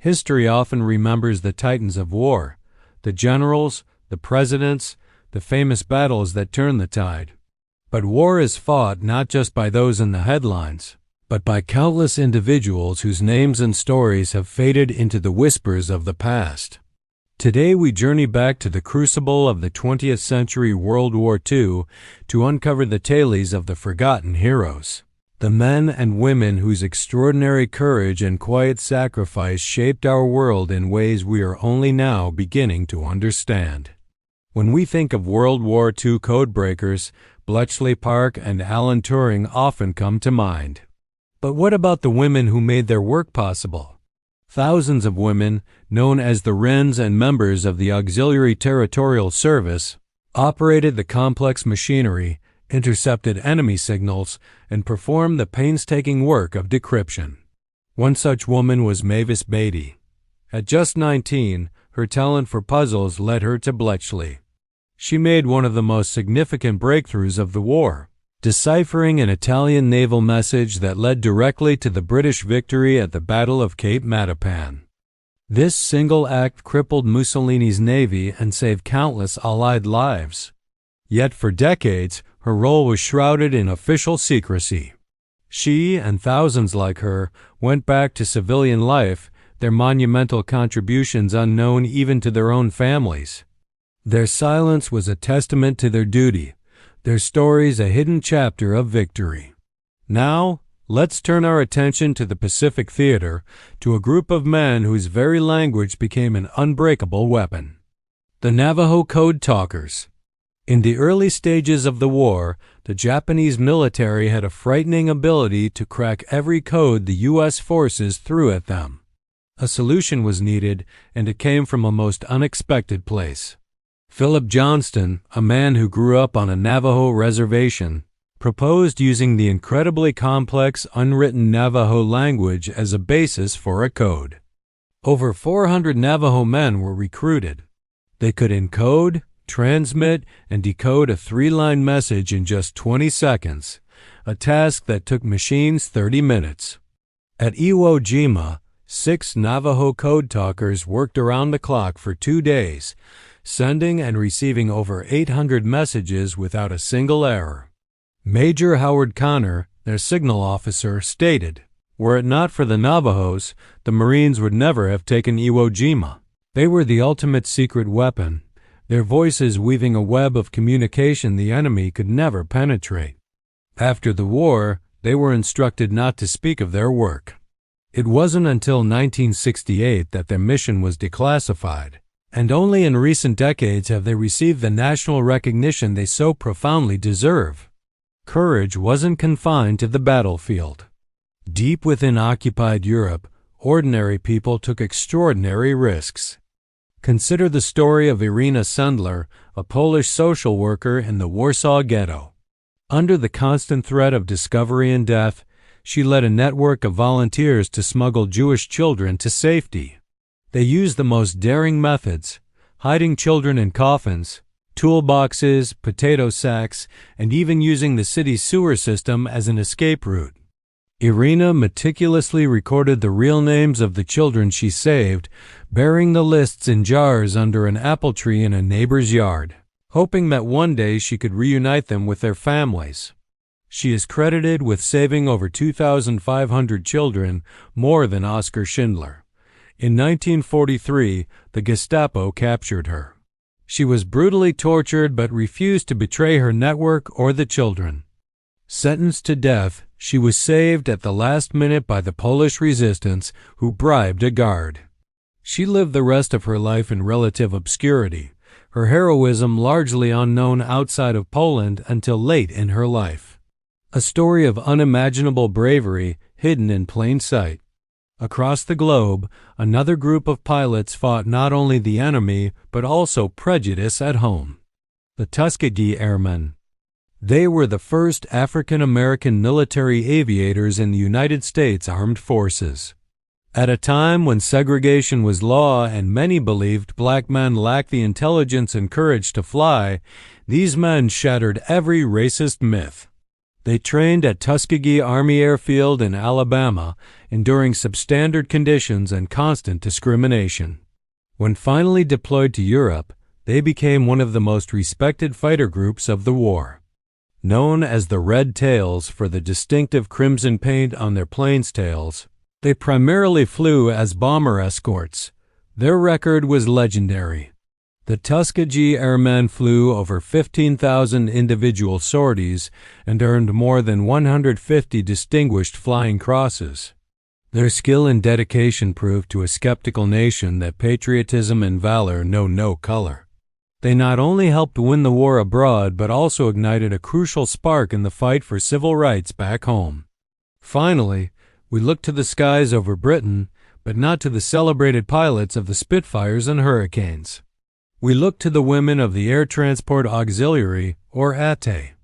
History often remembers the titans of war, the generals, the presidents, the famous battles that turned the tide. But war is fought not just by those in the headlines, but by countless individuals whose names and stories have faded into the whispers of the past. Today we journey back to the crucible of the 20th century World War II to uncover the tales of the forgotten heroes, the men and women whose extraordinary courage and quiet sacrifice shaped our world in ways we are only now beginning to understand. When we think of World War II codebreakers, Bletchley Park and Alan Turing often come to mind. But what about the women who made their work possible? Thousands of women, known as the Wrens and members of the Auxiliary Territorial Service, operated the complex machinery, intercepted enemy signals, and performed the painstaking work of decryption. One such woman was Mavis Beatty. At just 19, her talent for puzzles led her to Bletchley. She made one of the most significant breakthroughs of the war, deciphering an Italian naval message that led directly to the British victory at the Battle of Cape Matapan. This single act crippled Mussolini's navy and saved countless Allied lives. Yet for decades, her role was shrouded in official secrecy. She, and thousands like her, went back to civilian life, their monumental contributions unknown even to their own families. Their silence was a testament to their duty, their stories a hidden chapter of victory. Now, let's turn our attention to the Pacific Theater, to a group of men whose very language became an unbreakable weapon. The Navajo Code Talkers. In the early stages of the war, the Japanese military had a frightening ability to crack every code the U.S. forces threw at them. A solution was needed, and it came from a most unexpected place. Philip Johnston, a man who grew up on a Navajo reservation, proposed using the incredibly complex unwritten Navajo language as a basis for a code. Over 400 Navajo men were recruited. They could encode, transmit, and decode a 3-line message in just 20 seconds, a task that took machines 30 minutes. At Iwo Jima, 6 Navajo code talkers worked around the clock for 2 days, sending and receiving over 800 messages without a single error. Major Howard Connor, their signal officer, stated, "Were it not for the Navajos, the Marines would never have taken Iwo Jima. They were the ultimate secret weapon, their voices weaving a web of communication the enemy could never penetrate." After the war, they were instructed not to speak of their work. It wasn't until 1968 that their mission was declassified, and only in recent decades have they received the national recognition they so profoundly deserve. Courage wasn't confined to the battlefield. Deep within occupied Europe, ordinary people took extraordinary risks. Consider the story of Irina Sendler, a Polish social worker in the Warsaw Ghetto. Under the constant threat of discovery and death, she led a network of volunteers to smuggle Jewish children to safety. They used the most daring methods, hiding children in coffins, toolboxes, potato sacks, and even using the city's sewer system as an escape route. Irina meticulously recorded the real names of the children she saved, burying the lists in jars under an apple tree in a neighbor's yard, hoping that one day she could reunite them with their families. She is credited with saving over 2,500 children, more than Oskar Schindler. In 1943, the Gestapo captured her. She was brutally tortured but refused to betray her network or the children. Sentenced to death, she was saved at the last minute by the Polish resistance, who bribed a guard. She lived the rest of her life in relative obscurity, her heroism largely unknown outside of Poland until late in her life. A story of unimaginable bravery hidden in plain sight. Across the globe, another group of pilots fought not only the enemy, but also prejudice at home. The Tuskegee Airmen. They were the first African-American military aviators in the United States Armed Forces. At a time when segregation was law and many believed black men lacked the intelligence and courage to fly, these men shattered every racist myth. They trained at Tuskegee Army Airfield in Alabama, enduring substandard conditions and constant discrimination. When finally deployed to Europe, they became one of the most respected fighter groups of the war. Known as the Red Tails for the distinctive crimson paint on their planes' tails, they primarily flew as bomber escorts. Their record was legendary. The Tuskegee Airmen flew over 15,000 individual sorties and earned more than 150 distinguished flying crosses. Their skill and dedication proved to a skeptical nation that patriotism and valor know no color. They not only helped win the war abroad, but also ignited a crucial spark in the fight for civil rights back home. Finally, we look to the skies over Britain, but not to the celebrated pilots of the Spitfires and Hurricanes. We look to the women of the Air Transport Auxiliary, or ATE.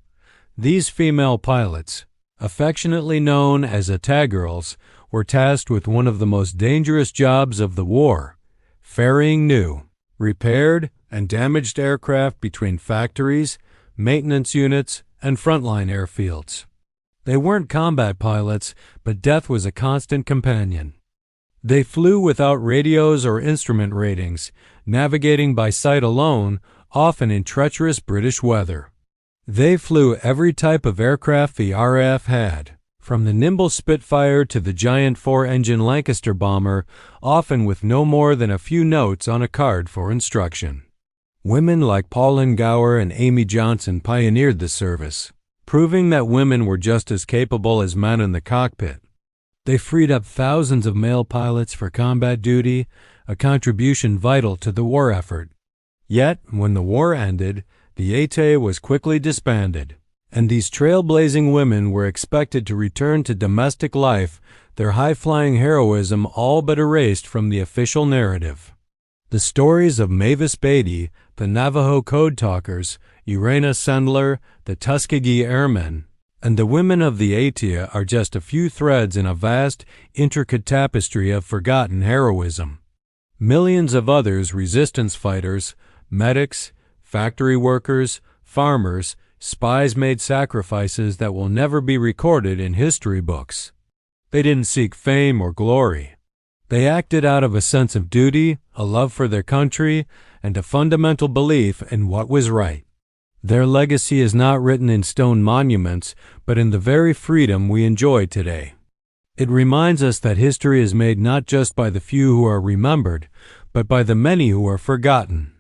These female pilots, affectionately known as ATE girls, were tasked with one of the most dangerous jobs of the war, ferrying new, repaired, and damaged aircraft between factories, maintenance units, and frontline airfields. They weren't combat pilots, but death was a constant companion. They flew without radios or instrument ratings, navigating by sight alone, often in treacherous British weather. They flew every type of aircraft the RAF had, from the nimble Spitfire to the giant 4-engine Lancaster bomber, often with no more than a few notes on a card for instruction. Women like Pauline Gower and Amy Johnson pioneered the service, proving that women were just as capable as men in the cockpit. They freed up thousands of male pilots for combat duty, a contribution vital to the war effort. Yet, when the war ended, the ATE was quickly disbanded, and these trailblazing women were expected to return to domestic life, their high-flying heroism all but erased from the official narrative. The stories of Mavis Beatty, the Navajo Code Talkers, Irena Sendler, the Tuskegee Airmen, and the women of the ATIA are just a few threads in a vast, intricate tapestry of forgotten heroism. Millions of others, resistance fighters, medics, factory workers, farmers, spies made sacrifices that will never be recorded in history books. They didn't seek fame or glory. They acted out of a sense of duty, a love for their country, and a fundamental belief in what was right. Their legacy is not written in stone monuments, but in the very freedom we enjoy today. It reminds us that history is made not just by the few who are remembered, but by the many who are forgotten.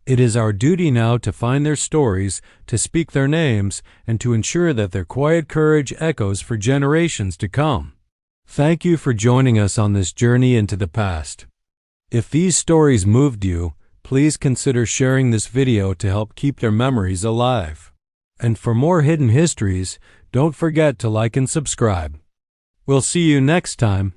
It is our duty now to find their stories, to speak their names, and to ensure that their quiet courage echoes for generations to come. Thank you for joining us on this journey into the past. If these stories moved you, please consider sharing this video to help keep their memories alive. And for more hidden histories, don't forget to like and subscribe. We'll see you next time.